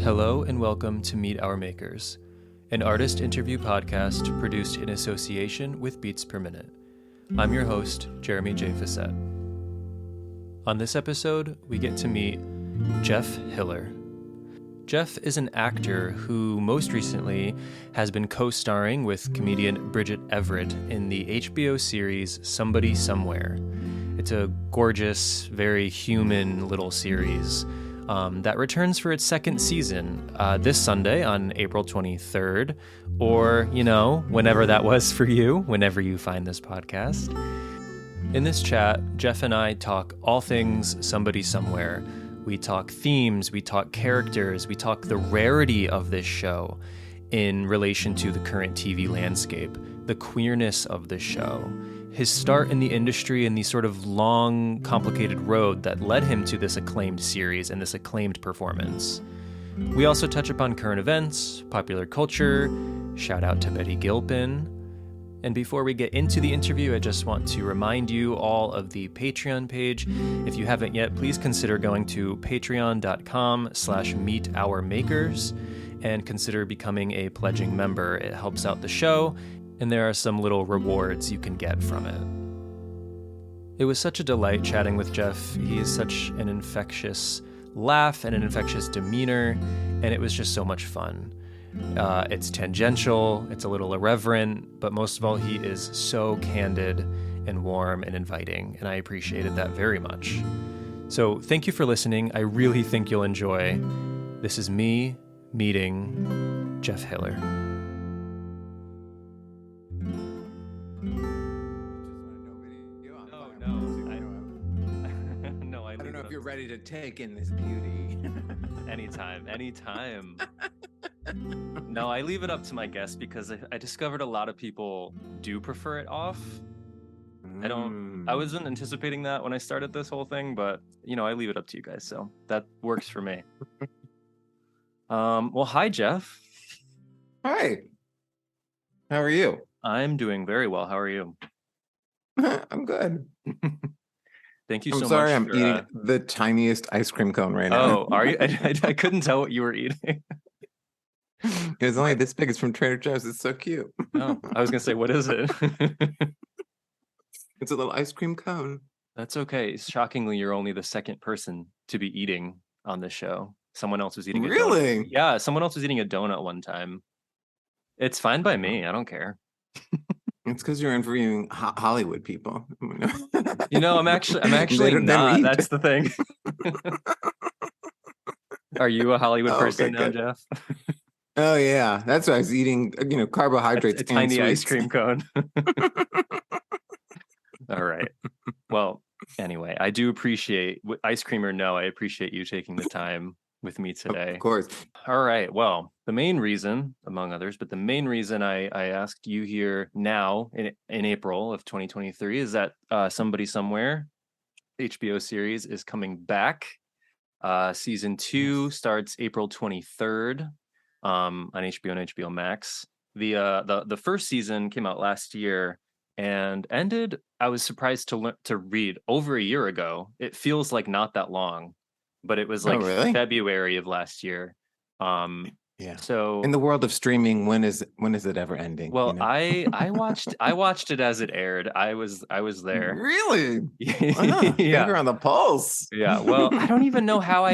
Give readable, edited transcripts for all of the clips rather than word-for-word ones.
Hello and welcome to Meet Our Makers, an artist interview podcast produced in association with Beats Per Minute. I'm your host, Jeremy J. Facette. On this episode, we get to meet Jeff Hiller. Jeff is an actor who most recently has been co-starring with comedian Bridget Everett in the HBO series Somebody Somewhere. It's a gorgeous, very human little series that returns for its second season this Sunday on April 23rd, or, whenever that was for you, whenever you find this podcast. In this chat, Jeff and I talk all things Somebody Somewhere. We talk themes, we talk characters, we talk the rarity of this show in relation to the current TV landscape, the queerness of this show, his start in the industry and the sort of long, complicated road that led him to this acclaimed series and this acclaimed performance. We also touch upon current events, popular culture, shout out to Betty Gilpin. And before we get into the interview, I just want to remind you all of the Patreon page. If you haven't yet, please consider going to patreon.com/meetourmakers and consider becoming a pledging member. It helps out the show, and there are some little rewards you can get from it. It was such a delight chatting with Jeff. He is such an infectious laugh and an infectious demeanor, and it was just so much fun. It's tangential, it's a little irreverent, but most of all, he is so candid and warm and inviting, and I appreciated that very much. So thank you for listening. I really think you'll enjoy. This is me meeting Jeff Hiller. I don't know if you're ready to take in this beauty. Anytime. No, I leave it up to my guests because I discovered a lot of people do prefer it off. I wasn't anticipating that when I started this whole thing, but I leave it up to you guys, so that works for me. Well, hi, Jeff. Hi. How are you? I'm doing very well. How are you? I'm good. Thank you so much. I'm sorry, I'm eating the tiniest ice cream cone right now. Oh, are you? I couldn't tell what you were eating. It was only this big. It's from Trader Joe's. It's so cute. Oh, I was gonna say, what is it? It's a little ice cream cone. That's okay. Shockingly, you're only the second person to be eating on this show. Someone else was eating a donut. Really? Yeah, someone else was eating a donut one time. It's fine by me. I don't care. It's because you're interviewing Hollywood people. I'm actually not. That's the thing. Are you a Hollywood person now, good. Jeff? Oh yeah, that's why I was eating. Carbohydrates. A tiny sweets. ice cream cone. All right. Well, anyway, I do appreciate, ice cream or no, I appreciate you taking the time with me today. Of course. All right. Well, the main reason, among others, but the main reason I asked you here now in April of 2023 is that Somebody Somewhere HBO series is coming back. Season 2 starts April 23rd on HBO and HBO Max. The first season came out last year and ended, I was surprised to read, over a year ago. It feels like not that long, but it was like really? February of last year. Yeah. So in the world of streaming, when is it ever ending? Well, I watched it as it aired. I was there. Really? Yeah. Finger on the pulse. Yeah. Well, I don't even know how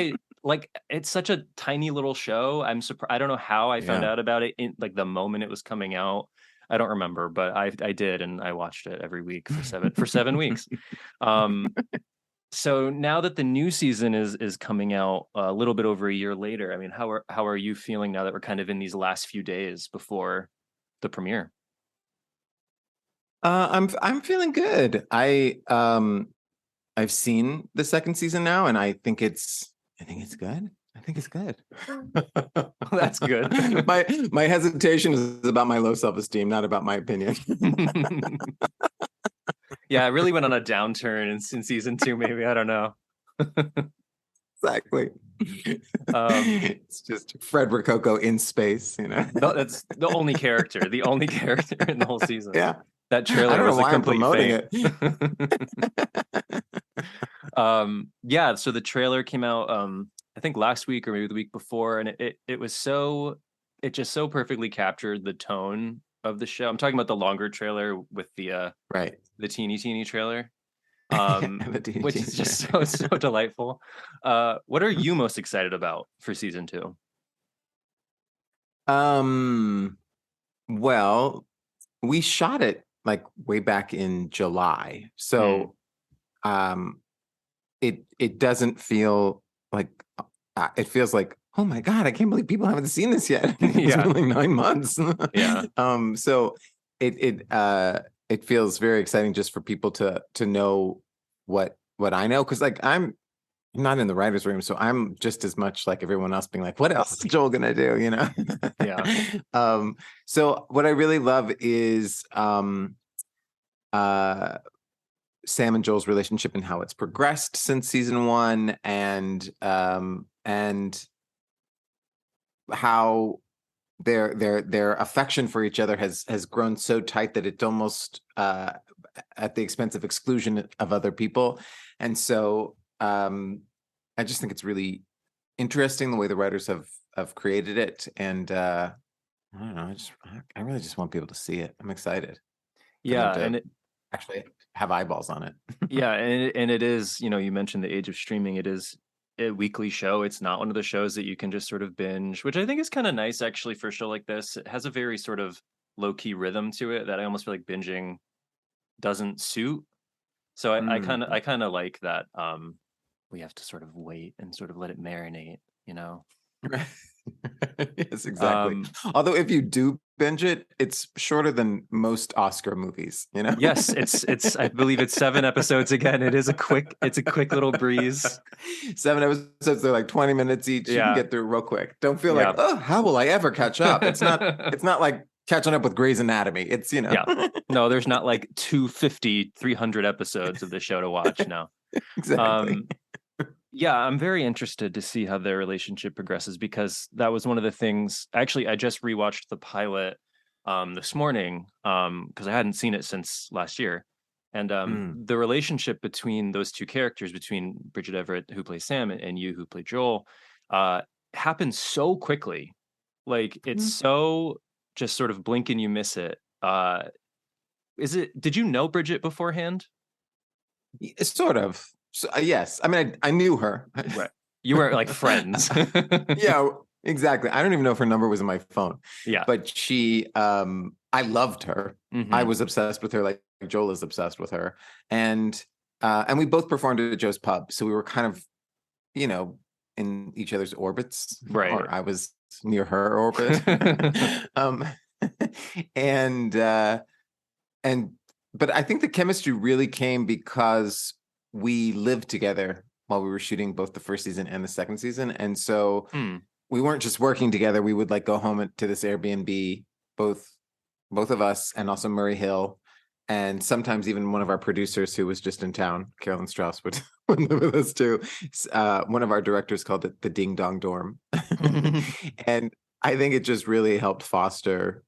it's such a tiny little show. I'm surprised. I don't know how I found out about it in the moment it was coming out. I don't remember, but I did, and I watched it every week for 7 weeks. So now that the new season is coming out a little bit over a year later, I mean, how are you feeling now that we're kind of in these last few days before the premiere? I'm feeling good. I've seen the second season now, and I think it's good. I think it's good. That's good. My hesitation is about my low self-esteem, not about my opinion. Yeah, I really went on a downturn in season 2, maybe. I don't know. Exactly. It's just Fred Rococo in space, No, that's the only character in the whole season. Yeah. That trailer was a complete fake. It. Yeah, so the trailer came out I think last week or maybe the week before, and it was so, it just so perfectly captured the tone of the show. I'm talking about the longer trailer with Right. the teeny trailer, The which TNT is just trailer. so delightful. What are you most excited about for season 2? Well, we shot it like way back in July. So um it doesn't feel like it feels like, oh my God, I can't believe people haven't seen this yet. It's Yeah, been like 9 months. yeah, So it feels very exciting just for people to know what I know. Cause like I'm not in the writer's room, so I'm just as much like everyone else being like, what else is Joel gonna do? You know? yeah, So what I really love is uh Sam and Joel's relationship and how it's progressed since season 1, and how their affection for each other has grown so tight that it's almost at the expense of exclusion of other people. And so I just think it's really interesting the way the writers have created it. And I don't know, I really just want people to see it. I'm excited for them yeah, to actually have eyeballs on it. yeah, and it is, you mentioned the age of streaming. It is a weekly show. It's not one of the shows that you can just sort of binge, which I think is kind of nice actually for a show like this. It has a very sort of low key rhythm to it that I almost feel like binging doesn't suit. So I kind of like that. We have to sort of wait and sort of let it marinate. Right. Yes, exactly. Um, Although if you do binge it, it's shorter than most Oscar movies, you know? yes, it's I believe it's 7 episodes again. It's a quick little breeze. 7 episodes, they're like 20 minutes each. You can Yeah, get through real quick. Don't feel like, yeah. oh, how will I ever catch up? It's not like catching up with Grey's Anatomy. It's, Yeah. No, there's not like 250, 300 episodes of the show to watch now. exactly. Um, yeah, I'm very interested to see how their relationship progresses because that was one of the things. Actually, I just rewatched the pilot this morning because I hadn't seen it since last year. And Mm. the relationship between those two characters, between Bridget Everett, who plays Sam, and you, who play Joel, uh, happens so quickly. Like it's so just sort of blink and you miss it. Did you know Bridget beforehand? Sort of. So, yes. I mean, I knew her. Right. You were like friends. Yeah, exactly. I don't even know if her number was in my phone, Yeah. but I loved her. I Hmm. was obsessed with her, like Joel is obsessed with her. And we both performed at Joe's Pub. So we were kind of, you know, in each other's orbits, Right. or I was near her orbit. um, and, uh, and, but I think the chemistry really came because we lived together while we were shooting both the first season and the second season. And so Hmm. we weren't just working together. We would like go home to this Airbnb, both of us, and also Murray Hill, and sometimes even one of our producers who was just in town, Carolyn Strauss, would live with us too. One of our directors called it the Ding Dong Dorm, and I think it just really helped foster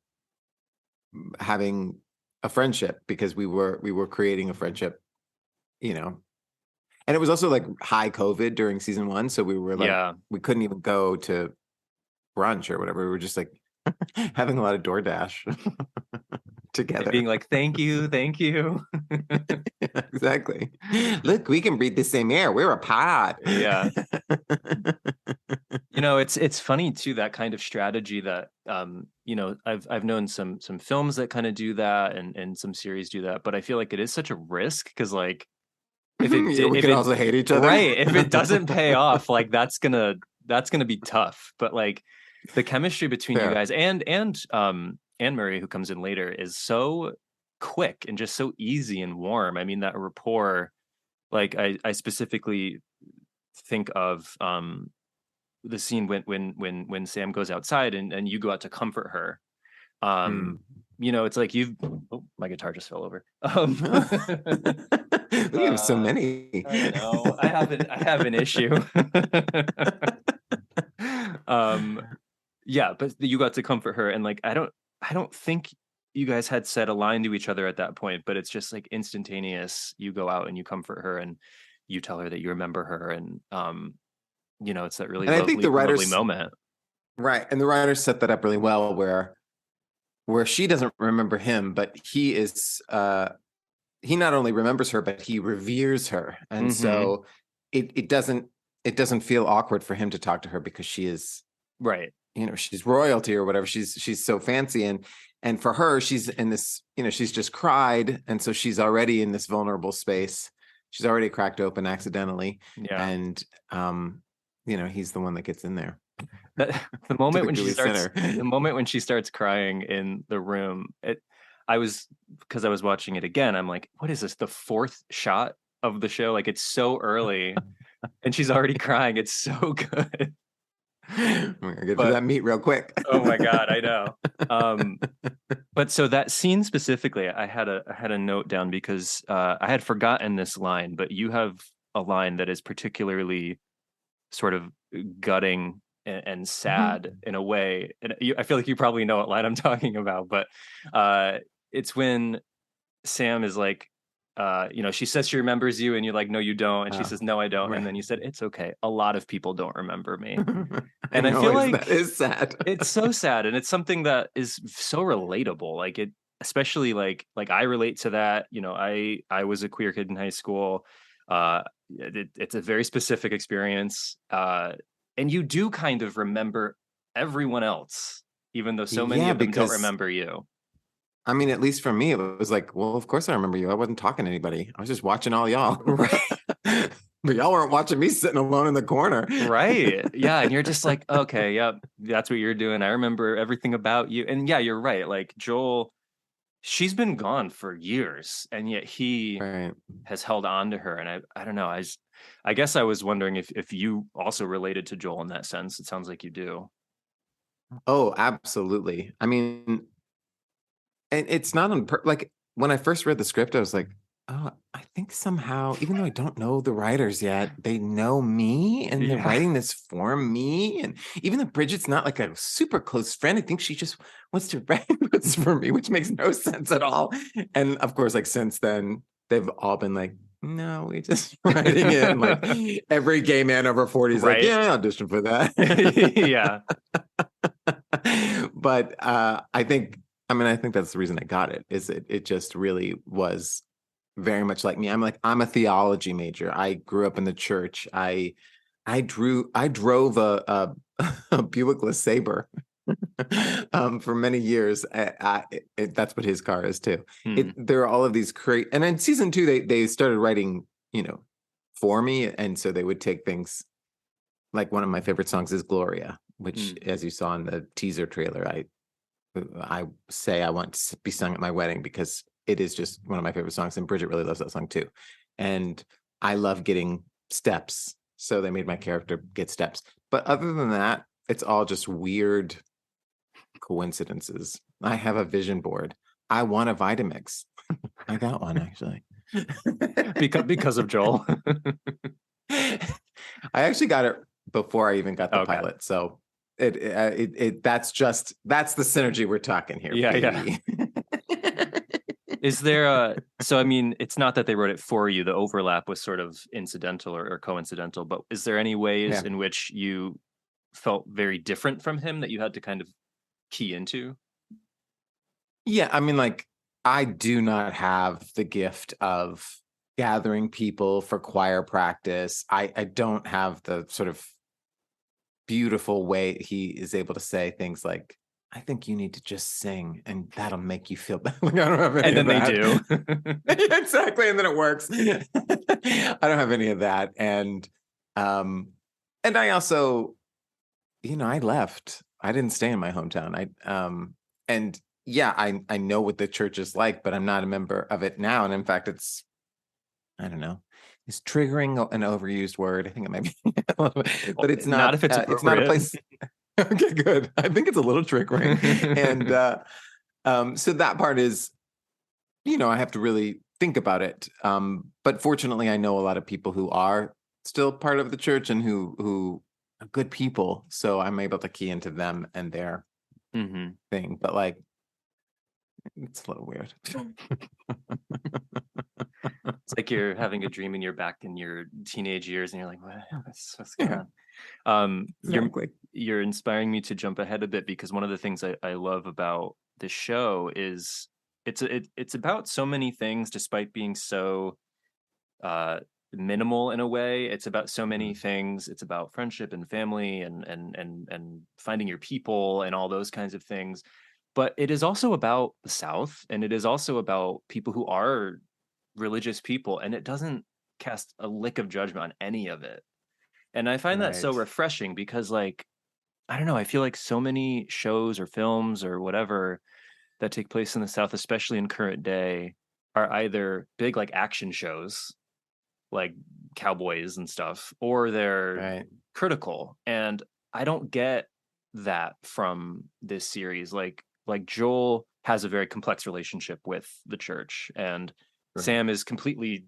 having a friendship because we were creating a friendship, you know. And it was also like high COVID during season 1, so we were like Yeah. we couldn't even go to brunch or whatever. We were just like having a lot of DoorDash And together. being like, thank you, thank you. Exactly. Look, we can breathe the same air. We're a pod. Yeah. It's funny too, that kind of strategy that I've known some films that kind of do that and some series do that, but I feel like it is such a risk because like Yeah, we if can it also hate each other. right, if it doesn't pay off, like that's gonna be tough. But like the chemistry between you Fair. guys and Anne Murray, who comes in later, is so quick and just so easy and warm. I mean, that rapport, like I specifically think of the scene when Sam goes outside and you go out to comfort her. Hmm. It's like my guitar just fell over. We have so many. I know. I have an issue. um yeah, but you got to comfort her and like I don't think you guys had said a line to each other at that point, but it's just like instantaneous. You go out and you comfort her and you tell her that you remember her and it's that really And I think the lovely writers, moment. right, and the writers set that up really well, where she doesn't remember him, but he not only remembers her, but he reveres her, and so it doesn't feel awkward for him to talk to her because she is, Right. she's royalty or whatever. She's so fancy, and for her, she's in this, she's just cried, and so she's already in this vulnerable space. She's already cracked open accidentally, Yeah. and he's the one that gets in there. The moment when the moment when she starts crying in the room, because I was watching it again, I'm like, what is this? The fourth shot of the show? Like, it's so early and she's already crying. It's so good. I'm gonna get to that meat real quick. Oh my God, I know. But so that scene specifically, I had a note down because I had forgotten this line, but you have a line that is particularly sort of gutting and sad in a way. And I feel like you probably know what line I'm talking about, but it's when Sam is like, she says she remembers you, and you're like, no, you don't. And she says, no, I don't. Right. And then you said, it's okay. A lot of people don't remember me. And I feel like that is sad. It's so sad. And it's something that is so relatable. Like it, especially like I relate to that. I was a queer kid in high school. It's a very specific experience. And you do kind of remember everyone else, even though so many of them don't remember you. I mean, at least for me, it was like, well, of course I remember you. I wasn't talking to anybody. I was just watching all y'all. Right. But y'all weren't watching me sitting alone in the corner. Right. Yeah. And you're just like, okay, yep, that's what you're doing. I remember everything about you. And yeah, you're right. Like Joel, she's been gone for years, and yet he has held on to her. And I don't know. I guess I was wondering if you also related to Joel in that sense. It sounds like you do. Oh, absolutely. I mean, and it's not like when I first read the script, I was like, oh, I think somehow, even though I don't know the writers yet, they know me and they're writing this for me. And even though Bridget's not like a super close friend, I think she just wants to write this for me, which makes no sense at all. And of course, like since then, they've all been like, no, we just writing it. And like every gay man over 40 is like, yeah, I auditioned for that. Yeah. But I think that's the reason I got it, is it just really was very much like me. I'm a theology major. I grew up in the church. I drove a Buick LeSabre for many years. That's what his car is too. There are all of these and in season 2 they started writing, for me, and so they would take things like, one of my favorite songs is Gloria, which as you saw in the teaser trailer, I say I want to be sung at my wedding because it is just one of my favorite songs, and Bridget really loves that song too. And I love getting steps, so they made my character get steps. But other than that, it's all just weird coincidences. I have a vision board. I want a Vitamix. I got one actually. because of Joel. I actually got it before I even got the pilot, so that's the synergy we're talking here. Yeah. Is there so I mean, it's not that they wrote it for you. The overlap was sort of incidental or coincidental, but is there any ways in which you felt very different from him that you had to kind of key into? Yeah, I mean, like, I do not have the gift of gathering people for choir practice. I don't have the sort of beautiful way he is able to say things like, I think you need to just sing and that'll make you feel better. Like, I don't have any of that. And then they do. Exactly. And then it works. I don't have any of that. And I also, I left. I didn't stay in my hometown. I know what the church is like, but I'm not a member of it now. And in fact, I don't know. Is triggering an overused word? I think it might be, but it's not. Not if it's it's not a place. Okay, good. I think it's a little triggering, and so that part is, I have to really think about it. But fortunately, I know a lot of people who are still part of the church and who are good people, so I'm able to key into them and their thing. But like, it's a little weird. It's like you're having a dream and you're back in your teenage years and you're like, what's going on? Exactly. You're inspiring me to jump ahead a bit, because one of the things I love about this show is it's about so many things, despite being so uh minimal in a way. It's about so many things. It's about friendship and family and finding your people and all those kinds of things. But it is also about the South, and it is also about people who are religious people, and it doesn't cast a lick of judgment on any of it. And I find that so Right. refreshing, because like, I don't know, I feel like so many shows or films or whatever that take place in the South, especially in current day, are either big like action shows like cowboys and stuff, or they're Right. critical. And I don't get that from this series. Like Joel has a very complex relationship with the church, and Right. Sam is completely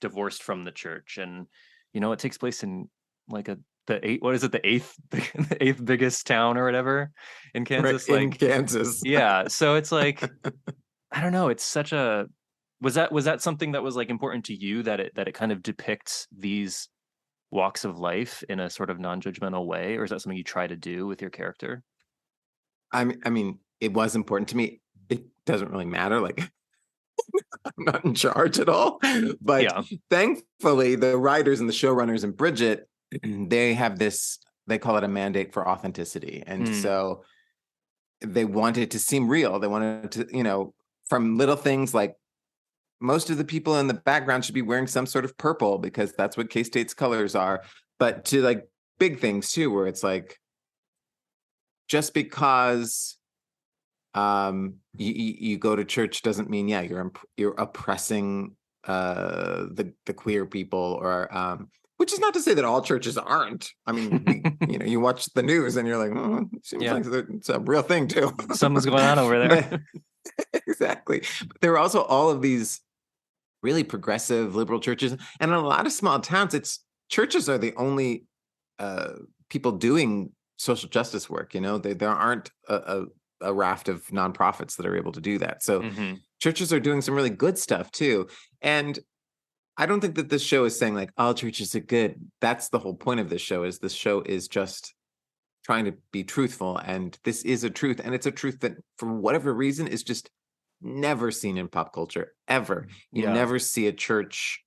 divorced from the church. And it takes place in like the eight, what is it, the eighth the eighth biggest town or whatever in Right. Kansas. In Like, Kansas. yeah, so it's like, I don't know. It's such a was that something that was like important to you, that it kind of depicts these walks of life in a sort of non-judgmental way, or is that something you try to do with your character? I mean, it was important to me. It doesn't really matter. Like, I'm not in charge at all. But Yeah. thankfully, the writers and the showrunners and Bridget, they have this, they call it a mandate for authenticity. And Mm, so they wanted to seem real. They wanted to, from little things like most of the people in the background should be wearing some sort of purple because that's what K-State's colors are. But to like big things too, where it's like, just because you go to church doesn't mean you're oppressing the queer people, or which is not to say that all churches aren't. I mean, you watch the news and you're like, it seems yeah. like it's a real thing too. Something's going on over there. But exactly. But there are also all of these really progressive liberal churches, and in a lot of small towns, it's churches are the only people doing social justice work. There aren't a raft of nonprofits that are able to do that. So Hmm. churches are doing some really good stuff too. And I don't think that this show is saying like all churches are good. That's the whole point of this show is just trying to be truthful. And this is a truth. And it's a truth that for whatever reason is just never seen in pop culture ever. You Yeah, never see a church.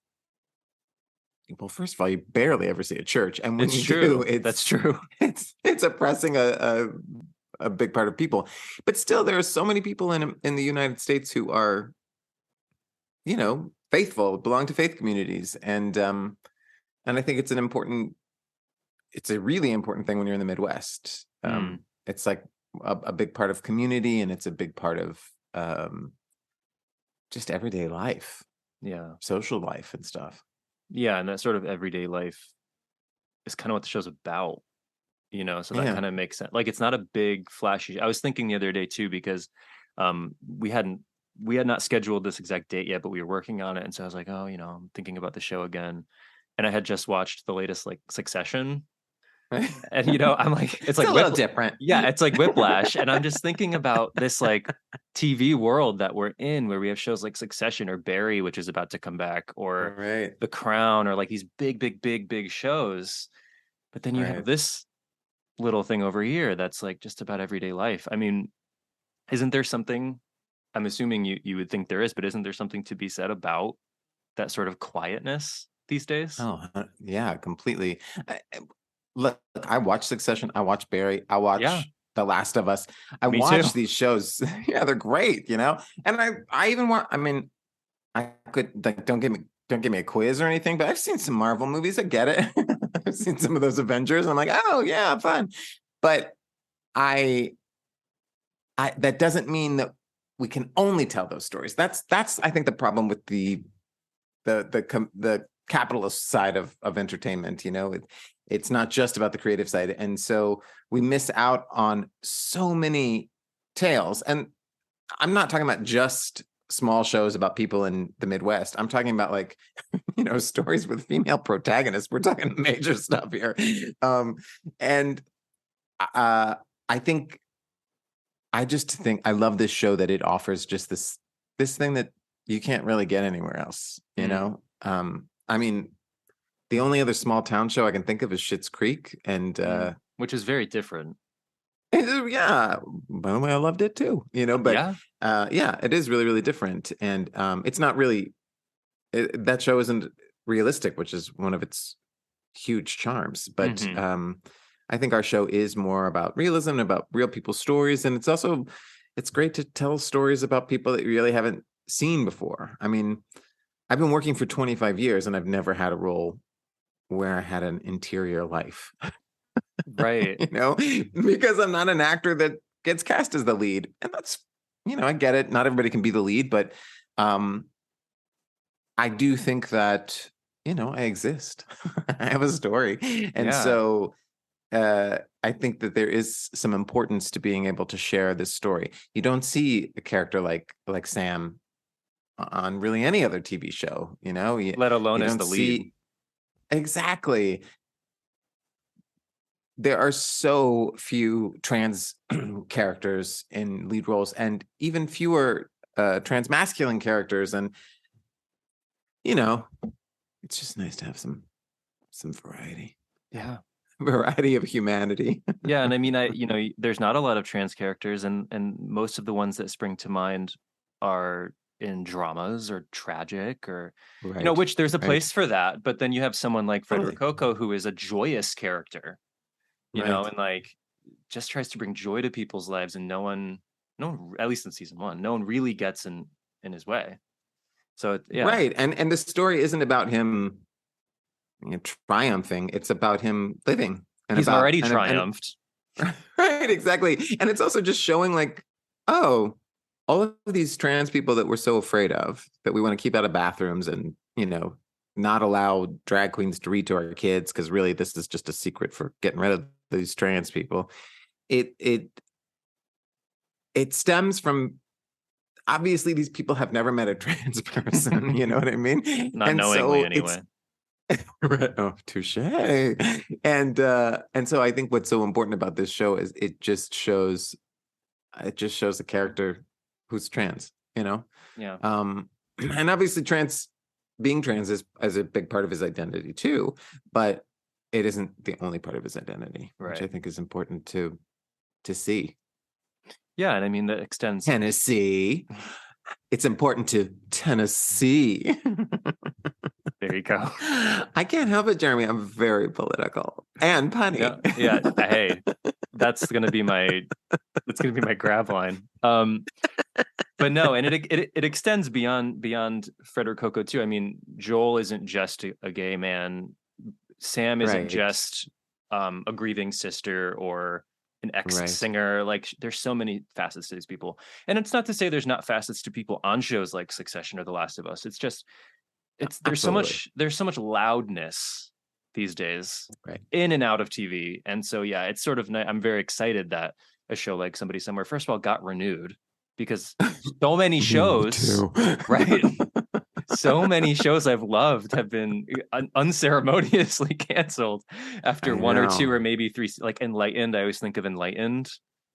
Well, first of all, you barely ever see a church. And when it's you do, true. That's true. it's oppressing a big part of people. But still, there are so many people in the United States who are, faithful, belong to faith communities, and I think it's a really important thing when you're in the Midwest. Mm, It's like a big part of community, and it's a big part of um, just everyday life, yeah. social life, and stuff. Yeah, and that sort of everyday life is kind of what the show's about, so that Yeah. kind of makes sense. Like, it's not a big flashy. I was thinking the other day too, because we had not scheduled this exact date yet, but we were working on it. And so I was like, oh, I'm thinking about the show again. And I had just watched the latest like Succession. And I'm like, it's It's like a little different. yeah, it's like Whiplash. And I'm just thinking about this like TV world that we're in, where we have shows like Succession or Barry, which is about to come back, or Right. The Crown, or like these big, big, big, big shows. But then you have Right. this little thing over here that's like just about everyday life. I mean, isn't there something, I'm assuming you would think there is, but isn't there something to be said about that sort of quietness these days? Oh, yeah, completely. Look, I watch Succession. I watch Barry. I Yeah, watch The Last of Us. I me too. watch these shows. Yeah, they're great, And I even want. I mean, I could like don't give me a quiz or anything, but I've seen some Marvel movies. I get it. I've seen some of those Avengers. And I'm like, oh yeah, fun. But I, I that doesn't mean that we can only tell those stories. That's I think the problem with the capitalist side of entertainment. It's not just about the creative side, and so we miss out on so many tales. And I'm not talking about just small shows about people in the Midwest. I'm talking about like stories with female protagonists. We're talking major stuff here. And I think I love this show that it offers just this thing that you can't really get anywhere else. Mm, I mean, The only other small town show I can think of is Schitt's Creek, and which is very different. Yeah, by the way, I loved it too. But yeah, it is really, really different, and it's not really that show isn't realistic, which is one of its huge charms. But I think our show is more about realism, about real people's stories, and it's great to tell stories about people that you really haven't seen before. I mean, I've been working for 25 years, and I've never had a role where I had an interior life. Right. Because I'm not an actor that gets cast as the lead. And that's, I get it. Not everybody can be the lead, but I do think that, I exist. I have a story. And so I think that there is some importance to being able to share this story. You don't see a character like Sam on really any other TV show, let alone as the lead. Exactly. There are so few trans characters in lead roles, and even fewer trans masculine characters. And it's just nice to have some variety. Yeah, variety of humanity. Yeah, and I mean, there's not a lot of trans characters, and most of the ones that spring to mind are in dramas or tragic, or which there's a place for that. But then you have someone like Frederick Coco, who is a joyous character. And like just tries to bring joy to people's lives, and no one, at least in season 1, no one really gets in his way. So right, and the story isn't about him triumphing; it's about him living. And he's already triumphed. Right, exactly, and it's also just showing like, all of these trans people that we're so afraid of, that we want to keep out of bathrooms, and not allow drag queens to read to our kids, because really this is just a secret for getting rid of these trans people. It stems from, obviously these people have never met a trans person, you know what I mean? Not knowingly, anyway. Right. Oh, touche. And so I think what's so important about this show is it just shows a character who's trans, Yeah. And obviously being trans is a big part of his identity too, but it isn't the only part of his identity, which I think is important to see. Yeah, and I mean that extends Tennessee. It's important to Tennessee. There you go. I can't help it, Jeremy. I'm very political and punny. Yeah. Hey, that's gonna be my grab line. But no, and it extends beyond Frederick Coco too. I mean, Joel isn't just a gay man. Sam isn't just a grieving sister or an ex-singer. Like, there's so many facets to these people. And it's not to say there's not facets to people on shows like Succession or The Last of Us. It's just there's so much loudness these days in and out of TV. And so it's sort of, I'm very excited that a show like Somebody Somewhere, first of all, got renewed, because so many shows, right? So many shows I've loved have been unceremoniously canceled after one or two or maybe three. Like Enlightened, I always think of Enlightened,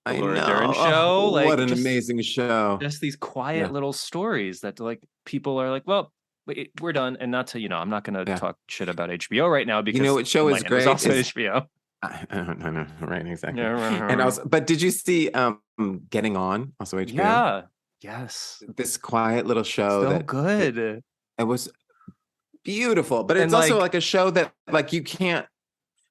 the Laura Dern show. What an amazing show! Just these quiet little stories that like people are like, well, we're done. And not to, I'm not going to talk shit about HBO right now, because what show is great? Also HBO. I know, right? Exactly. Yeah, right. And also, but did you see Getting On? Also HBO. Yeah. Yes. This quiet little show. So good. It was beautiful, but it's also like a show that like you can't.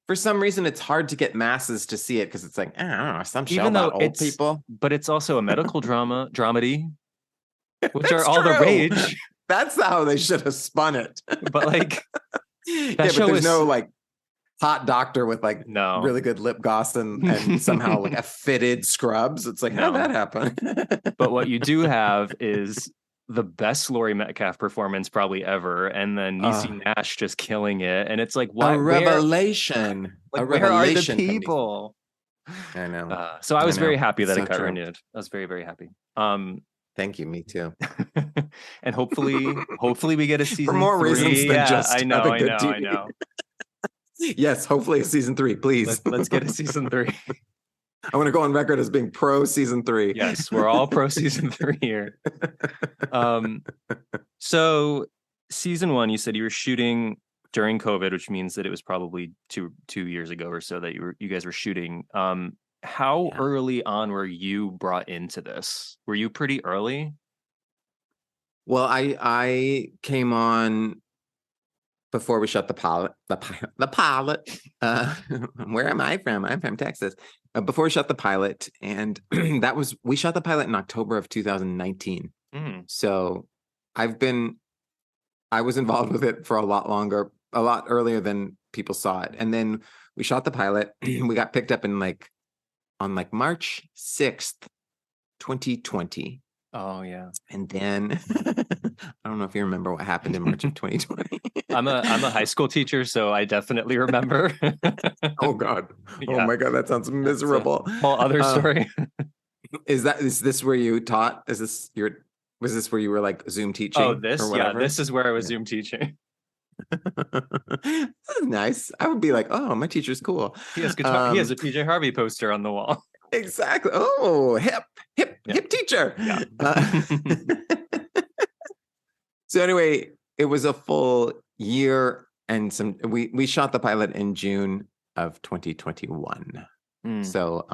For some reason, it's hard to get masses to see it, because it's like, I don't know, some show about old people. But it's also a medical dramedy, which are all the rage. That's how they should have spun it. But like, but there's no like hot doctor with like really good lip gloss and somehow like a fitted scrubs. It's like, how'd that happen? But what you do have is the best Laurie Metcalf performance probably ever, and then Niecy Nash just killing it, and it's like, what? A revelation. Where are the people? I know. So I was very happy that it got renewed. I was very, very happy. Thank you. Me too. And hopefully we get a season for more 3. reasons than just I know. Yes, hopefully a season 3, please. Let's get a season 3. I want to go on record as being pro season 3. Yes, we're all pro season 3 here. So season 1, you said you were shooting during COVID, which means that it was probably two years ago or so that you guys were shooting. How early on were you brought into this? Were you pretty early? Well, I came on before we shot the pilot. Where am I from? I'm from Texas. Before we shot the pilot, and we shot the pilot in October of 2019. So I was involved with it for a lot longer, a lot earlier than people saw it. And then we shot the pilot. We got picked up on March 6th, 2020. Oh yeah. And then I don't know if you remember what happened in March of 2020. I'm a high school teacher, so I definitely remember. Oh God. Oh my God, that sounds miserable. Whole other story. Is this where you taught? Was this where you were like Zoom teaching? Oh, this is where I was Zoom teaching. That's nice. I would be like, oh, my teacher's cool. He has guitar. He has a PJ Harvey poster on the wall. Exactly. Oh, hip teacher. Yeah. So anyway, it was a full year and some. We shot the pilot in June of 2021. So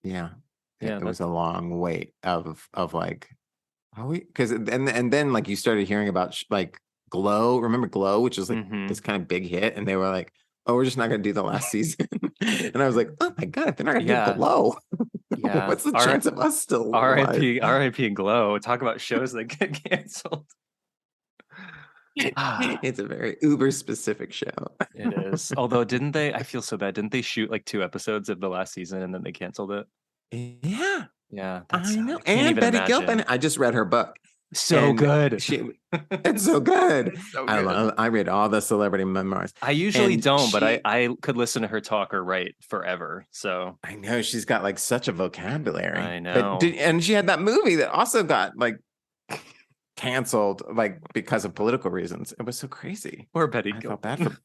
it was a long wait of like, because and then like you started hearing about like Glow. Remember Glow, which was like this kind of big hit, and they were like, oh, we're just not going to do the last season. And I was like, oh my God, if they're not going to do Glow, what's the chance of us still R.I.P. Glow. Talk about shows that get canceled. It's a very uber specific show. It is. Although I feel so bad. Didn't they shoot like 2 episodes of the last season and then they canceled it? Yeah. I know. And Betty Gilpin, I just read her book. So good. It's so good. I read all the celebrity memoirs. I usually don't, but I could listen to her talk or write forever. So I know she's got like such a vocabulary. I know. And she had that movie that also got like canceled, like because of political reasons. It was so crazy. Or Betty I Gilpin. felt bad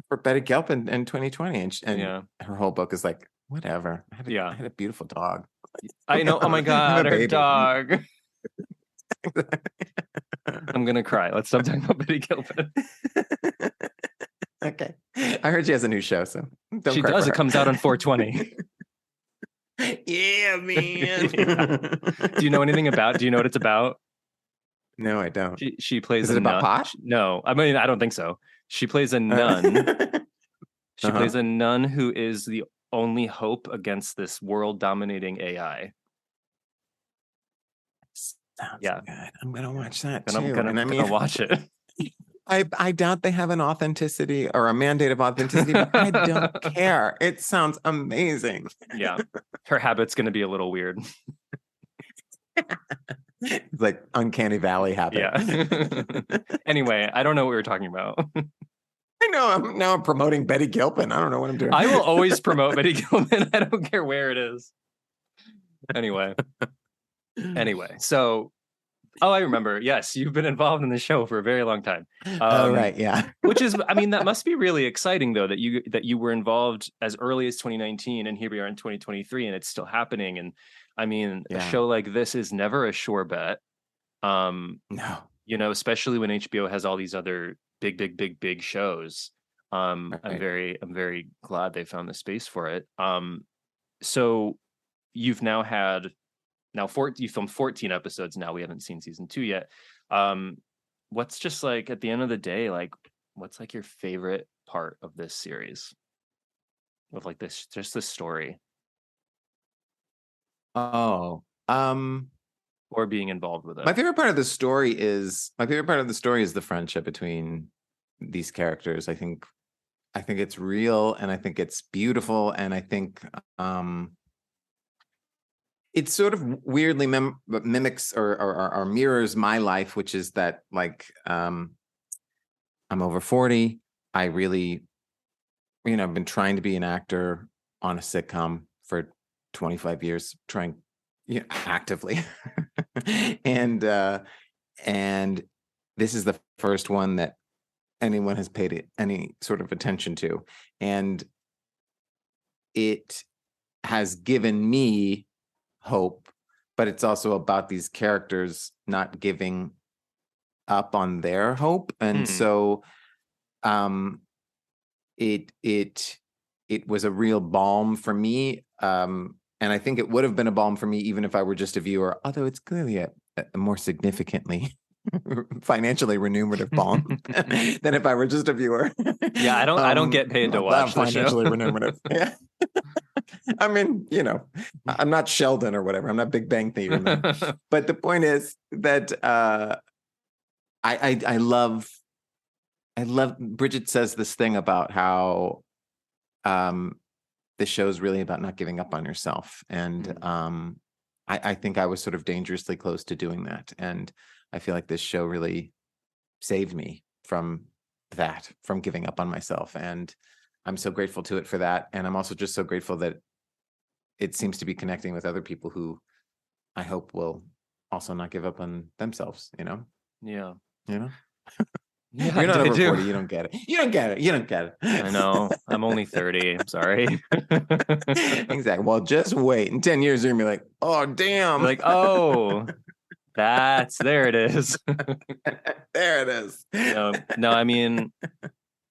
for Betty Gilpin in 2020, and her whole book is like whatever. I had a beautiful dog. I know. Oh my God, her dog. I'm gonna cry. Let's stop talking about Betty Gilpin. Okay, I heard she has a new show, so she does. It comes out on 4/20. Yeah, man. Do you know anything about? Do you know what it's about? No, I don't. She plays. Is it about pot? No, I mean I don't think so. She plays a nun. She plays a nun who is the only hope against this world-dominating AI. Sounds good. I'm gonna watch that too. I'm gonna watch it. I doubt they have an authenticity or a mandate of authenticity, but I don't care. It sounds amazing. Yeah, her habit's gonna be a little weird. It's like uncanny valley habit. Yeah. Anyway, I don't know what we were talking about. I know. I'm promoting Betty Gilpin. I don't know what I'm doing. I will always promote Betty Gilpin. I don't care where it is. Anyway, so, I remember. Yes, you've been involved in the show for a very long time. Right, yeah. Which is, I mean, that must be really exciting, though, that you were involved as early as 2019, and here we are in 2023, and it's still happening. And I mean, a show like this is never a sure bet. No, especially when HBO has all these other big shows. Right. I'm very glad they found the space for it. So you've now had you filmed 14 episodes now. We haven't seen season 2 yet. What's just like at the end of the day, like what's like your favorite part of this series? Of like this story. Or being involved with it. My favorite part of the story is the friendship between these characters. I think it's real, and I think it's beautiful, and I think it sort of weirdly mimics or mirrors my life, which is that like I'm over 40. I really, I've been trying to be an actor on a sitcom for 25 years, trying actively. and this is the first one that anyone has paid any sort of attention to, and it has given me hope, but it's also about these characters not giving up on their hope. And so it was a real balm for me. And I think it would have been a balm for me even if I were just a viewer, although it's clearly a more significantly financially remunerative balm than if I were just a viewer. Yeah, I don't get paid to watch the financially show. remunerative. Yeah. I mean, I'm not Sheldon or whatever. I'm not Big Bang Theory, man. But the point is that I love Bridget says this thing about how the show's really about not giving up on yourself. And I think I was sort of dangerously close to doing that. And I feel like this show really saved me from giving up on myself. And I'm so grateful to it for that. And I'm also just so grateful that it seems to be connecting with other people who I hope will also not give up on themselves, Yeah. Yeah, you're not over 40. You don't get it. You don't get it. I know. I'm only 30. I'm sorry. Exactly. Well, just wait. In 10 years, you're gonna be like, oh, damn. Like, oh, there it is. There it is. No, I mean,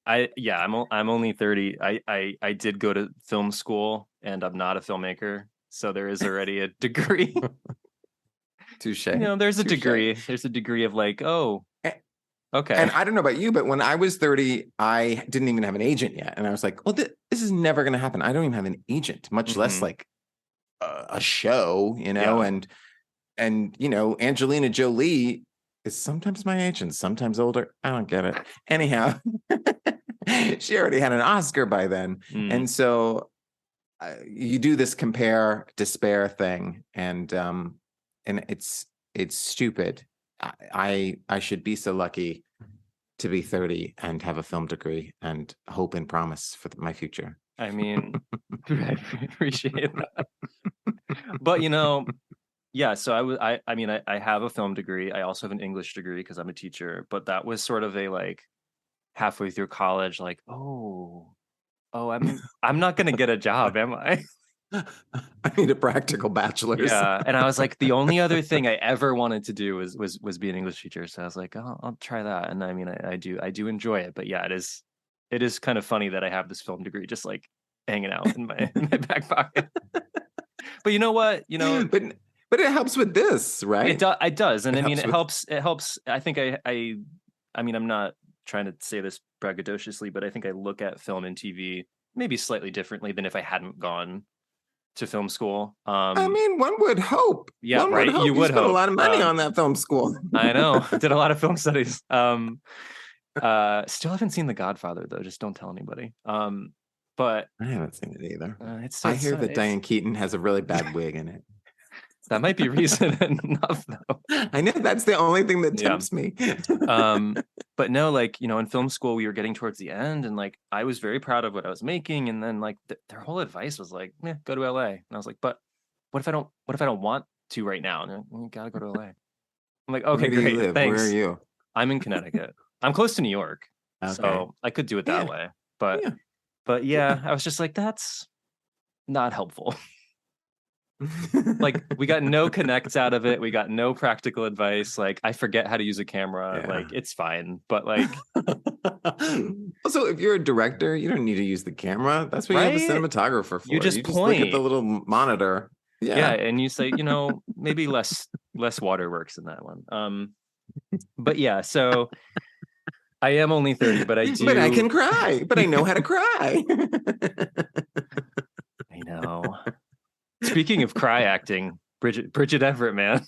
I'm only 30. I did go to film school and I'm not a filmmaker. So there is already a degree. Touche. There's a degree. There's a degree of like, oh, okay. And I don't know about you, but when I was 30, I didn't even have an agent yet. And I was like, well, this is never going to happen. I don't even have an agent, much less like a show, and Angelina Jolie is sometimes my agent, sometimes older. I don't get it. Anyhow, she already had an Oscar by then. And so you do this compare despair thing. And it's stupid. I should be so lucky to be 30 and have a film degree and hope and promise for my future. I mean, I appreciate that. But yeah, so I have a film degree. I also have an English degree because I'm a teacher, but that was sort of a like halfway through college, like, oh, I'm not gonna get a job, am I? I need a practical bachelor's. Yeah, and I was like, the only other thing I ever wanted to do was be an English teacher. So I was like, oh, I'll try that. And I mean, I do enjoy it. But yeah, it is kind of funny that I have this film degree just like hanging out in my back pocket. But you know what? But it helps with this, right? It does, and I mean, it helps. It helps. I think I mean, I'm not trying to say this braggadociously, but I think I look at film and TV maybe slightly differently than if I hadn't gone to film school. I mean, one would hope. Yeah, right. You would spent hope. a lot of money on that film school. I know. Did a lot of film studies. Still haven't seen The Godfather though. Just don't tell anybody. But I haven't seen it either. I hear that Diane Keaton has a really bad wig in it. That might be reason enough, though. I know that's the only thing that tempts me. But no, like, in film school, we were getting towards the end, and like, I was very proud of what I was making. And then like their whole advice was like, go to LA. And I was like, but what if I don't want to right now? And they're like, well, you gotta go to LA. I'm like, okay, great. Thanks. Where are you? I'm in Connecticut. I'm close to New York. Okay. So I could do it that way. But yeah, I was just like, that's not helpful. Like, we got no connects out of it. We got no practical advice. Like, I forget how to use a camera. Like, it's fine. But like, also, if you're a director, you don't need to use the camera. That's what you have a cinematographer for. You just look at the little monitor. Yeah, and you say, maybe less waterworks in that one. But yeah, so I am only 30, but I do. But I can cry. But I know how to cry. I know. Speaking of cry acting, Bridget Everett, man.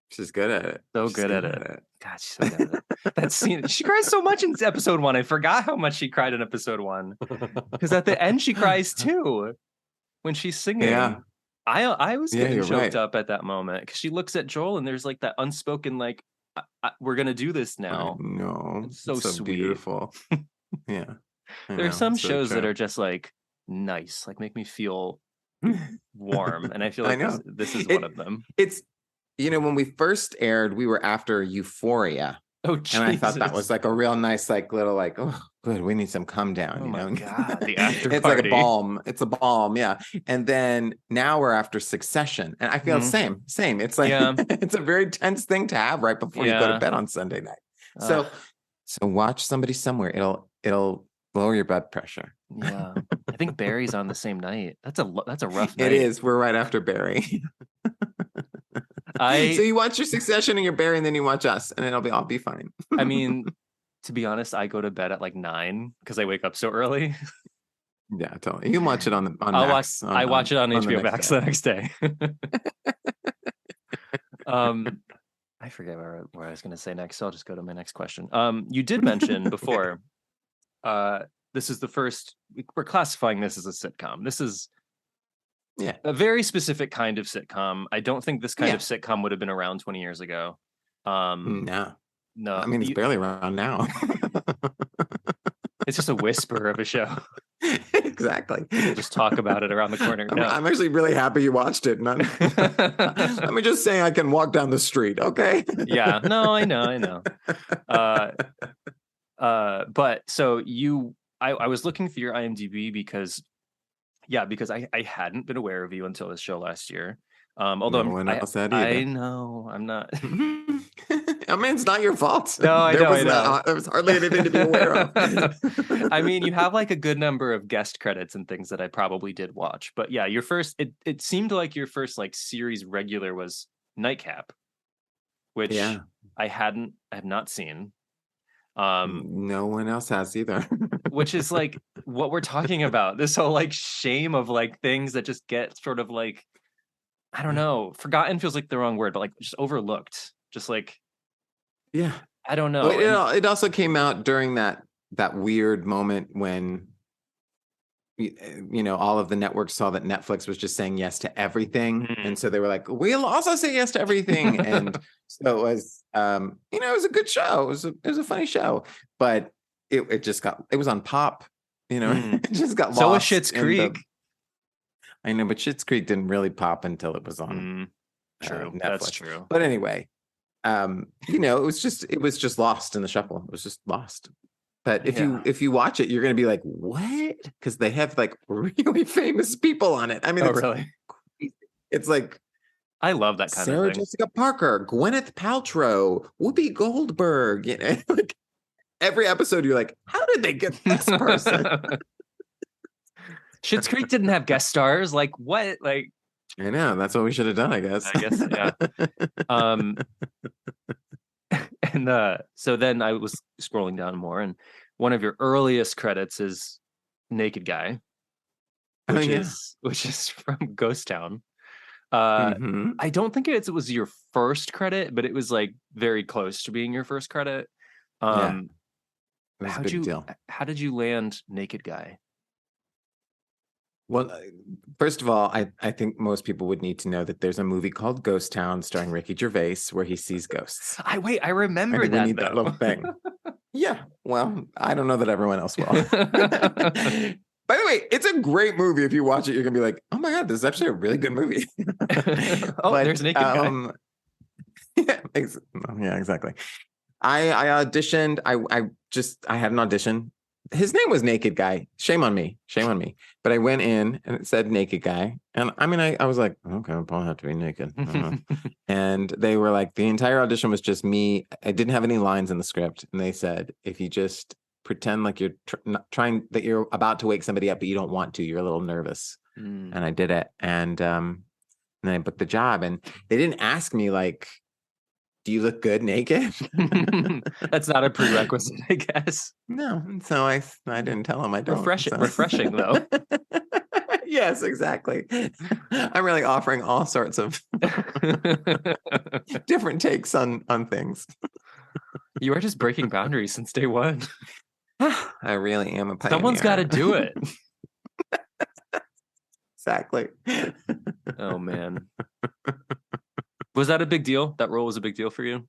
She's good at it. She's good at it. God, she's so good at it. That scene, she cries so much in episode 1. I forgot how much she cried in episode 1. Because at the end, she cries too. When she's singing. Yeah. I was getting choked up at that moment. Because she looks at Joel and there's like that unspoken, like, we're going to do this now. No. It's so sweet. Beautiful. Yeah. There are some shows that are just like nice, like make me feel warm, and I feel like this is one of them. It's when we first aired, we were after Euphoria. Oh, Jesus. And I thought that was like a real nice, like little, like, oh, good, we need some come down. Oh my God, the after it's party. Like a balm. It's a balm, yeah. And then now we're after Succession, and I feel the same. It's like it's a very tense thing to have right before you go to bed on Sunday night. So watch Somebody Somewhere. It'll lower your blood pressure. Yeah, I think Barry's on the same night. That's a rough night. It is. We're right after Barry. So you watch your Succession and your Barry, and then you watch us, and I'll be fine. I mean, to be honest, I go to bed at like 9 because I wake up so early. Yeah, totally. You can watch it on Max. I watch it on HBO Max the next day. I forget what I was going to say next, so I'll just go to my next question. You did mention before, this is the first, we're classifying this as a sitcom. This is a very specific kind of sitcom. I don't think this kind of sitcom would have been around 20 years ago. No. I mean, it's barely around now. It's just a whisper of a show. Exactly. We'll just talk about it around the corner. No. I'm actually really happy you watched it. Let me just say I can walk down the street, okay? Yeah. No, I know. But so I was looking through your IMDb because I hadn't been aware of you until this show last year. Although no one else had either. I know I'm not. I mean, it's not your fault. No, I know. There was hardly anything to be aware of. I mean, you have like a good number of guest credits and things that I probably did watch. But yeah, it seemed like your first like series regular was Nightcap, which I have not seen. No one else has either. Which is like what we're talking about. This whole like shame of like things that just get sort of like, I don't know, forgotten feels like the wrong word, but like just overlooked. Just like, yeah, I don't know. Well, it also came out during that weird moment when all of the networks saw that Netflix was just saying yes to everything, and so they were like, we'll also say yes to everything. And so it was it was a good show. It was a funny show, but it was on Pop, it just got lost. So was Schitt's Creek. I know, but Schitt's Creek didn't really pop until it was on true. Netflix. That's true. But anyway, it was just lost in the shuffle. It was just lost. But if you watch it, you're going to be like, what? Because they have like really famous people on it. I mean, really? It's like, I love that kind of thing. Sarah Jessica Parker, Gwyneth Paltrow, Whoopi Goldberg. Like every episode, you're like, how did they get this person? Schitt's Creek didn't have guest stars. Like what? Like I know. That's what we should have done, I guess. Yeah. And so then I was scrolling down more, and one of your earliest credits is Naked Guy, which is from Ghost Town. I don't think it was your first credit, but it was like very close to being your first credit. It was a big deal. How did you land Naked Guy? Well, first of all, I think most people would need to know that there's a movie called Ghost Town starring Ricky Gervais where he sees ghosts. I remember that. We need that little thing. Yeah. Well, I don't know that everyone else will. By the way, it's a great movie. If you watch it, you're gonna be like, "Oh my god, this is actually a really good movie." There's Naked Guy. Yeah, exactly. I auditioned. I had an audition. His name was Naked Guy. Shame on me. But I went in and it said Naked Guy. And I mean, I was like, okay, I'll probably have to be naked. And they were like, the entire audition was just me. I didn't have any lines in the script. And they said, if you just pretend like you're trying, that you're about to wake somebody up, but you don't want to, you're a little nervous. And I did it. And then I booked the job. And they didn't ask me like, do you look good naked? That's not a prerequisite, I guess. No. So I didn't tell him I don't. Refreshing though. Yes, exactly. I'm really offering all sorts of different takes on things. You are just breaking boundaries since day one. I really am a pioneer. Someone's got to do it. Exactly. Oh, man. Was that a big deal? That role was a big deal for you?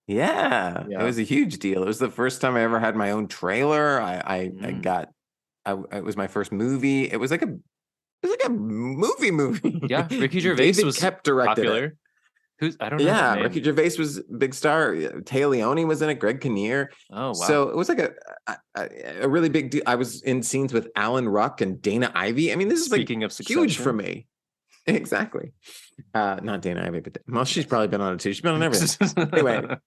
Yeah, it was a huge deal. It was the first time I ever had my own trailer. It was my first movie. It was like a movie. Yeah, Ricky Gervais was kept directed popular. I don't know. Yeah, Ricky Gervais was a big star. Taya Leone was in it. Greg Kinnear. Oh, wow. So it was like a really big deal. I was in scenes with Alan Ruck and Dana Ivey. I mean, this is Speaking of huge for me. Exactly. Not Dana Ivey, but she's probably been on it too. She's been on everything. Anyway.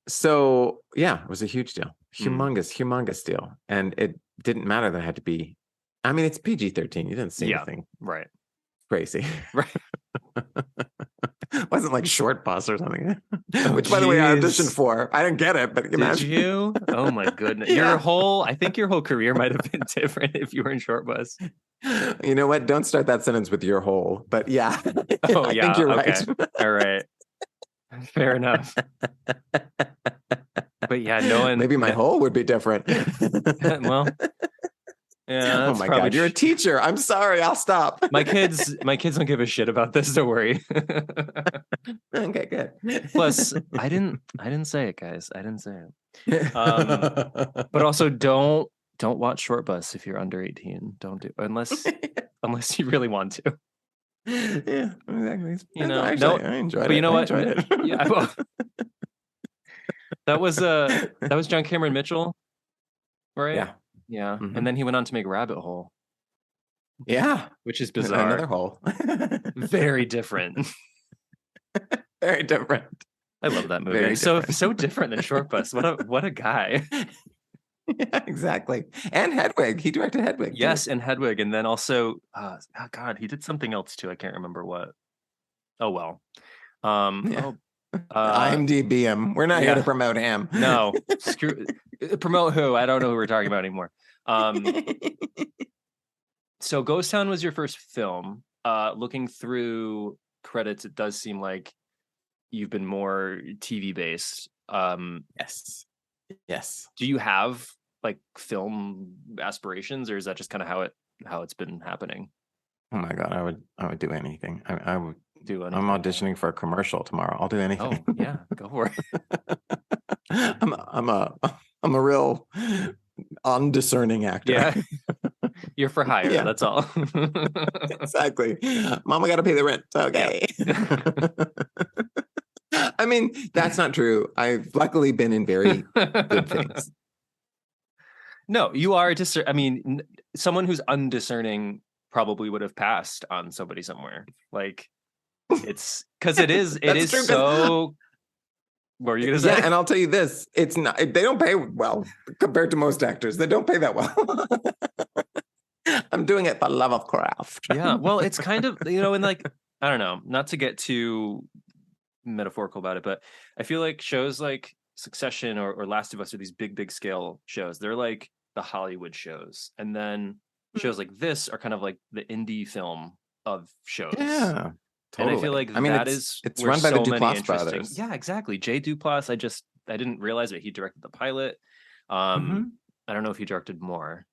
So yeah, it was a huge deal. Mm. Humongous deal. And it didn't matter that it had to be, I mean, it's PG-13. You didn't see Yeah, anything right. crazy. Right. It wasn't like Short Bus or something. Oh, Which, by the way, I auditioned geez. for. I didn't get it, but Did imagine. you? Oh my goodness. Yeah. I think your whole career might have been different if you were in Short Bus. You know what? Don't start that sentence with your whole. But yeah, Oh I think yeah. you're Okay. right. All right. Fair enough. But yeah, no one. Maybe my whole would be different. Well, yeah, Oh that's my probably God, you're a teacher. I'm sorry. I'll stop. my kids don't give a shit about this, don't worry. Okay, good. Plus, I didn't say it, guys. I didn't say it. But also don't watch Short Bus if you're under 18. Don't do unless you really want to. Yeah, exactly. You know, Actually, no, I enjoyed but it. you know I what? enjoyed it. Yeah, well, that was John Cameron Mitchell, right? Yeah. Yeah. Mhm. And then he went on to make Rabbit Hole, Yeah. which is Another bizarre. hole. Very different. Very different. I love that movie. Very So different. different than Short Bus. What a guy. Yeah, exactly. And Hedwig. He directed Hedwig. Yes, Too. and Hedwig, and then also oh God, he did something else too. I can't remember what. Oh well. Yeah. Uh IMDb him. We're not here to promote him. No, screw promote who? I don't know who we're talking about anymore. So Ghost Town was your first film. Looking through credits, it does seem like you've been more TV based. Yes. Yes. Do you have like film aspirations, or is that just kind of how it's been happening? Oh my God, I would do anything. I would Do I'm anything? auditioning for a commercial tomorrow. I'll do Oh anything. yeah, go for it. I'm a real undiscerning actor. Yeah, you're for hire. Yeah. That's all. Exactly. Mama got to pay the rent. Okay. I mean, that's not true. I've luckily been in very good things. No, you are I mean, someone who's undiscerning probably would have passed on somebody somewhere. Like it's because it is true, so. What were you gonna say? Yeah, and I'll tell you this: it's not. They don't pay well compared to most actors. They don't pay that well. I'm doing it for love of craft. Yeah, well, it's kind of and like I don't know, not to get too metaphorical about it, but I feel like shows like Succession or Last of Us are these big scale shows. They're like the Hollywood shows, and then shows like this are kind of like the indie film of shows. Yeah, totally. And I feel like it's run by the Duplass brothers. Yeah, exactly. Jay Duplass. I didn't realize that he directed the pilot. I don't know if he directed more.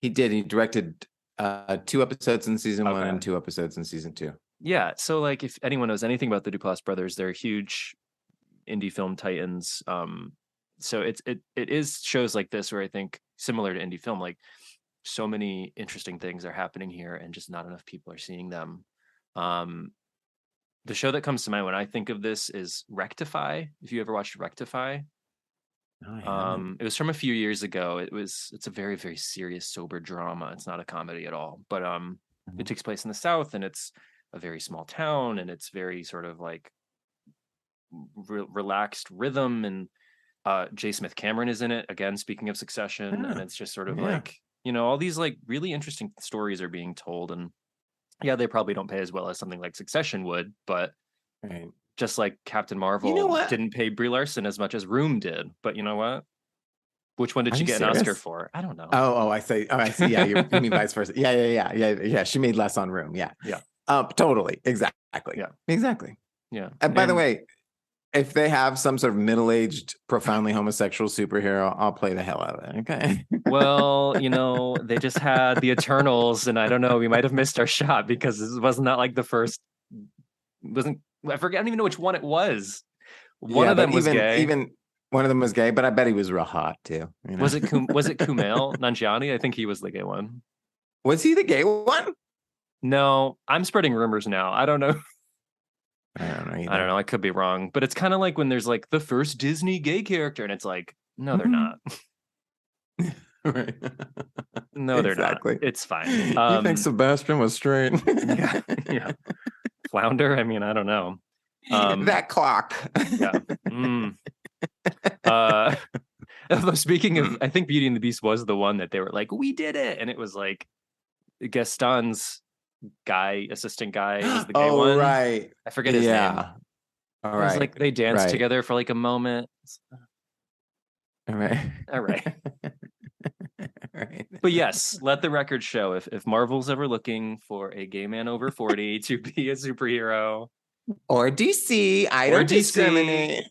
He did. He directed 2 episodes in season 1 and 2 episodes in season 2. Yeah. So like if anyone knows anything about the Duplass brothers, they're huge indie film titans. So it is shows like this where I think similar to indie film, like so many interesting things are happening here and just not enough people are seeing them. The show that comes to mind when I think of this is Rectify. If you ever watched Rectify, it was from a few years ago. It's a very, very serious, sober drama. It's not a comedy at all, but it takes place in the South, and it's a very small town, and it's very sort of like relaxed rhythm. And J. Smith Cameron is in it again. Speaking of Succession, and it's just sort of like all these like really interesting stories are being told, and yeah, they probably don't pay as well as something like Succession would, but just like Captain Marvel didn't pay Brie Larson as much as Room did. But you know what? Which one did she get an Oscar for? I don't know. Oh, I see. Yeah, you mean vice versa. Yeah. She made less on Room. Yeah. Totally. Exactly. Yeah. Exactly. Yeah. And by the way, if they have some sort of middle-aged, profoundly homosexual superhero, I'll play the hell out of it. Okay. Well, they just had the Eternals, and I don't know, we might have missed our shot because this wasn't that like the first. I forget. I don't even know which one it was. One of them was gay. Even one of them was gay, but I bet he was real hot too. Was it Kumail Nanjiani? I think he was the gay one. Was he the gay one? No, I'm spreading rumors now. I don't know. I don't know either. I don't know. I could be wrong, but it's kind of like when there's like the first Disney gay character, and it's like, no, they're not. Right. No, they're not. It's fine. You think Sebastian was straight? Yeah. Flounder. I mean, I don't know. That clock. Yeah. Although speaking of, I think Beauty and the Beast was the one that they were like, we did it, and it was like Gaston's assistant guy was the gay Oh, one. right. I forget his name. All It was right. like they danced Right. together for like a moment. All right. All right. Right. But yes, let the record show if Marvel's ever looking for a gay man over 40 to be a superhero, Or DC, I or don't DC. discriminate.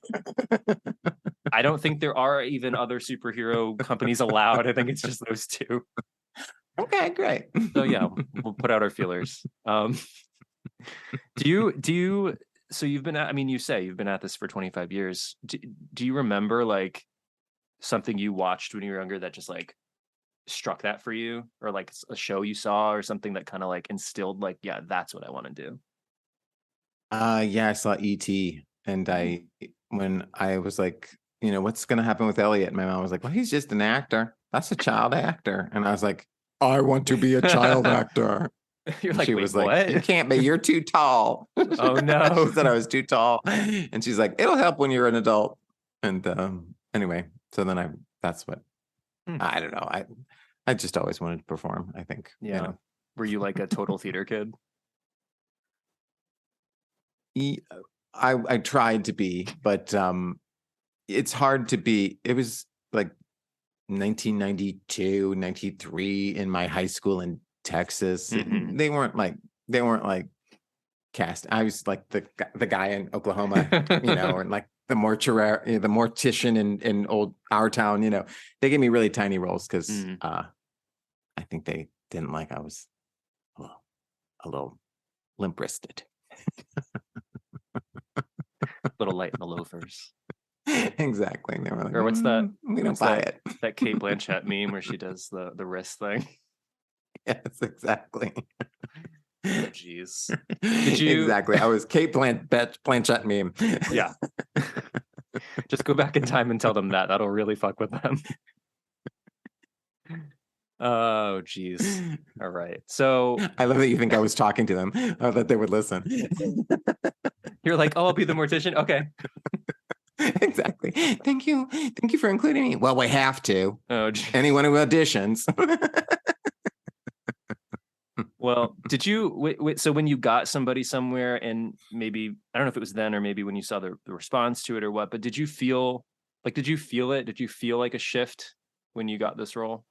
I don't think there are even other superhero companies allowed. I think it's just those two. Okay, great. So yeah, we'll put out our feelers. Do you so you've been at, I mean, you say you've been at this for 25 years. Do you remember like something you watched when you were younger that just like struck that for you, or like a show you saw or something that kind of like instilled like, yeah, that's what I want to do? Yeah, I saw E.T. and when I was like, what's gonna happen with Elliot? My mom was like, well, he's just an actor. That's a child actor. And I was like, I want to be a child actor. You're like, she wait, was what? like, you can't be, you're too tall. Oh no. She said I was too tall. And she's like, it'll help when you're an adult. And anyway, so then that's what I don't know. I just always wanted to perform, I think. Yeah. Were you like a total theater kid? I tried to be, but it's hard to be. It was like 1992, 93 in my high school in Texas. Mhm. They weren't like cast. I was like the guy in Oklahoma, and like the mortician in old our town. They gave me really tiny roles because I think they didn't like I was a little limp wristed. Little light in the loafers. Exactly. They were like, Or what's that? We don't buy it. That Kate Blanchett meme where she does the wrist thing. Yes, exactly. Oh, geez. Did you Exactly? I was Kate Blanchett meme. Yeah. Just go back in time and tell them that. That'll really fuck with them. Oh, geez. All right. So I love that you think I was talking to them, or that they would listen. You're like, oh, I'll be the mortician. Okay. Exactly. Thank you for including me. Well, we have to. Oh, geez. Anyone who auditions. Well, did you so when you got somebody somewhere, and maybe I don't know if it was then or maybe when you saw the response to it or what, but did you feel it? Did you feel like a shift when you got this role?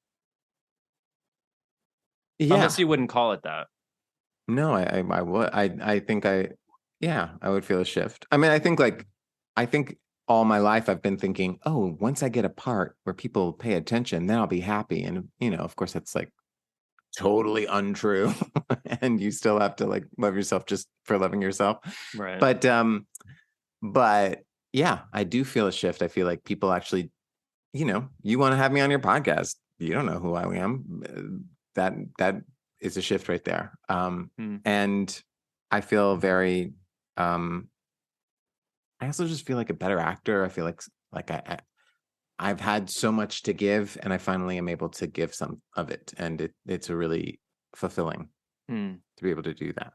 Yeah. Unless you wouldn't call it that. No, I would. I think I would feel a shift. I mean, I think all my life I've been thinking, oh, once I get a part where people pay attention, then I'll be happy. And of course, that's like totally untrue. And you still have to like love yourself just for loving yourself. Right. But yeah, I do feel a shift. I feel like people actually, you want to have me on your podcast. You don't know who I am. That is a shift right there. And I feel very, I also just feel like a better actor. I feel like I've had so much to give, and I finally am able to give some of it. And it's a really fulfilling to be able to do that.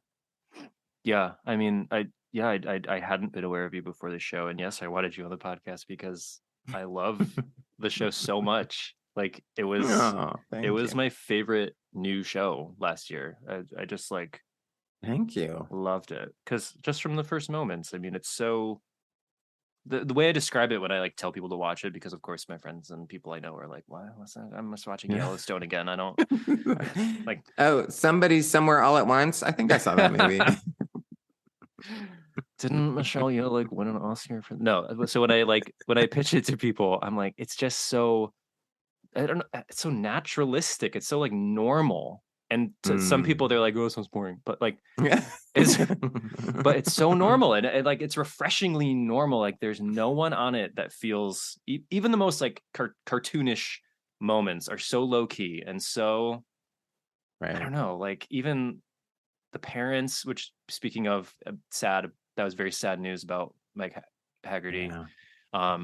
Yeah. I mean, I hadn't been aware of you before the show. And yes, I wanted you on the podcast because I love the show so much. Like it was my favorite new show last year. I just like, thank you, loved it. Because just from the first moments, I mean, it's so the way I describe it when I like tell people to watch it, because of course my friends and people I know are like, "What? What's that? I'm just watching Yellowstone again." I don't like. Oh, Somebody Somewhere All at Once. I think I saw that movie. Didn't Michelle Yeoh like win an Oscar for? No. So when I pitch it to people, I'm like, it's just so, I don't know, it's so naturalistic. It's so like normal. And to some people, they're like, "Oh, it sounds boring," but like, but it's so normal, and like it's refreshingly normal. Like there's no one on it that feels even the most like cartoonish moments are so low key and so right. I don't know, like even the parents. Which, speaking of sad, that was very sad news about Mike Haggerty. Yeah.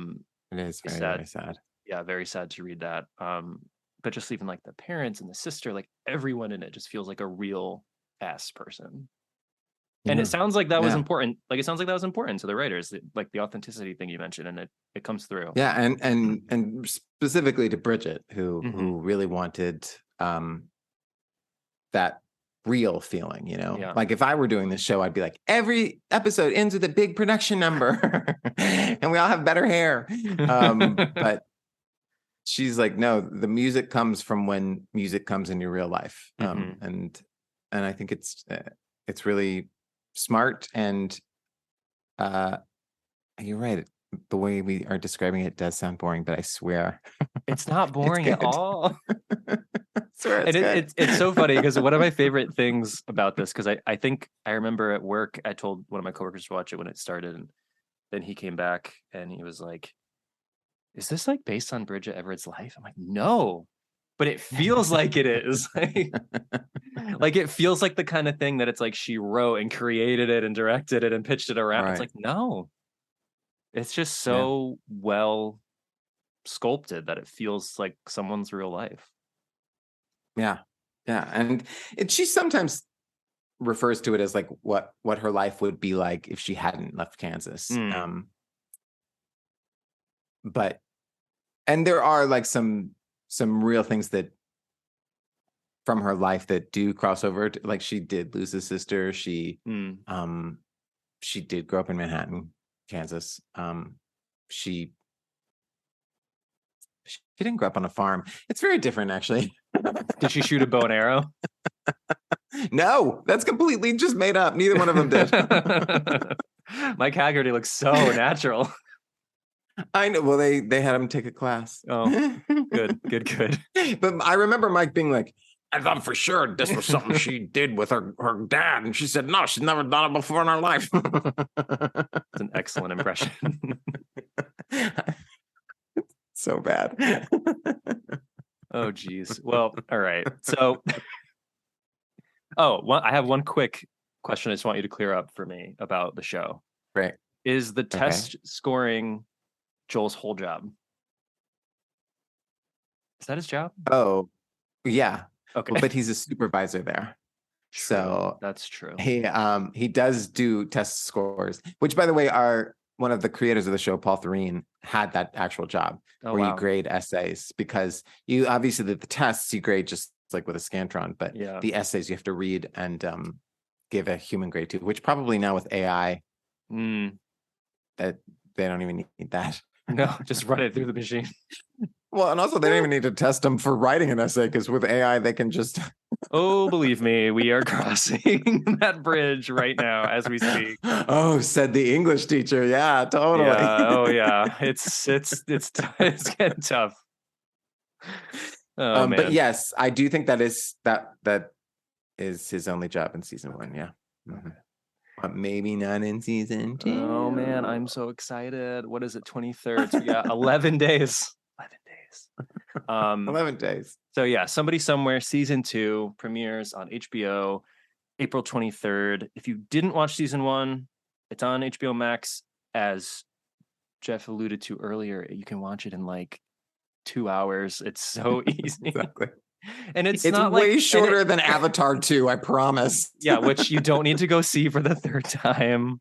It is very sad. Very sad. Yeah, very sad to read that. But just even like the parents and the sister, like everyone in it just feels like a real ass person. And it sounds like that was Yeah. important. Like, it sounds like that was important to the writers, like the authenticity thing you mentioned, and it comes through. Yeah, and specifically to Bridget, who really wanted that real feeling, Yeah. like if I were doing this show, I'd be like, every episode ends with a big production number and we all have better hair. But she's like, no, the music comes from when music comes in your real life. And I think it's really smart. And you're right. The way we are describing it does sound boring, but I swear it's not boring at all. I swear it's so funny because one of my favorite things about this, because I think I remember at work, I told one of my coworkers to watch it when it started, and then he came back and he was like, is this like based on Bridget Everett's life? I'm like, no, but it feels like it is. Like it feels like the kind of thing that it's like she wrote and created it and directed it and pitched it around. Right. It's like, no, it's just so well sculpted that it feels like someone's real life. Yeah. And she sometimes refers to it as like what her life would be like if she hadn't left Kansas. But there are like some real things that from her life that do cross over. Like she did lose a sister. She did grow up in Manhattan, Kansas. She didn't grow up on a farm. It's very different, actually. Did she shoot a bow and arrow? No, that's completely just made up. Neither one of them did. Mike Haggerty looks so natural. I know. Well, they had him take a class. Oh, good. But I remember Mike being like, I thought for sure this was something she did with her dad. And she said, no, she's never done it before in her life. It's an excellent impression. So bad. Oh, geez. Well, all right. So, I have one quick question I just want you to clear up for me about the show. Right. Is the test scoring Joel's whole job? Is that his job? Oh, yeah. Okay. Well, but he's a supervisor there. True. So that's true. He does do test scores, which, by the way, are one of the creators of the show, Paul Thureen, had that actual job where you grade essays, because you obviously the tests you grade just like with a Scantron, but the essays you have to read and give a human grade to, which probably now with AI that they don't even need that. No, just run it through the machine. Well, and also they don't even need to test them for writing an essay, because with AI they can just. Oh, believe me, we are crossing that bridge right now as we speak. Oh, said the English teacher. Yeah, totally. Yeah, oh yeah, it's getting tough. Oh man. But yes, I do think that is his only job in season 1. Yeah. Mm-hmm. But maybe not in season 2. Oh man, I'm so excited. What is it, 23rd? So yeah, 11 days. 11 days. So yeah, Somebody Somewhere season 2 premieres on HBO April 23rd. If you didn't watch season 1, it's on HBO Max. As Jeff alluded to earlier, you can watch it in like 2 hours. It's so easy. Exactly. And it's not way like, shorter than Avatar 2, I promise. Yeah, which you don't need to go see for the 3rd time.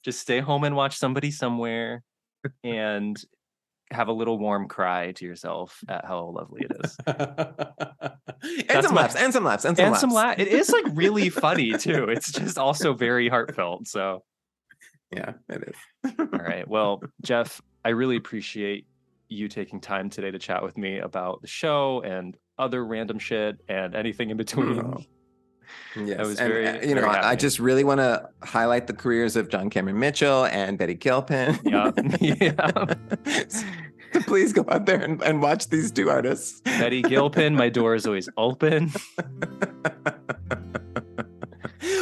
Just stay home and watch Somebody Somewhere and have a little warm cry to yourself at how lovely it is. and some laughs. It is like really funny too. It's just also very heartfelt. So yeah, it is. All right. Well, Jeff, I really appreciate you taking time today to chat with me about the show and other random shit and anything in between. Oh. Yes, I was I just really want to highlight the careers of John Cameron Mitchell and Betty Gilpin. Yeah. So please go out there and watch these 2 artists. Betty Gilpin, my door is always open.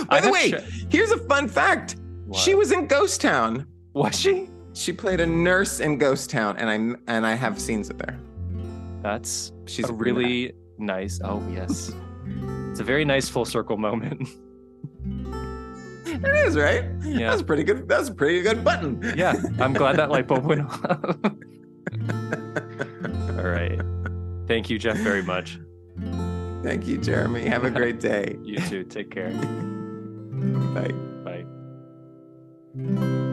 By the way, here's a fun fact. What? She was in Ghost Town. Was she? She played a nurse in Ghost Town, and I have scenes with her. She's a really nice. Oh yes. It's a very nice full circle moment. It is, right? Yeah. That's pretty good. That's a pretty good button. Yeah. I'm glad that light bulb went off. All right. Thank you, Jeff, very much. Thank you, Jeremy. Have a great day. You too. Take care. Bye. Bye.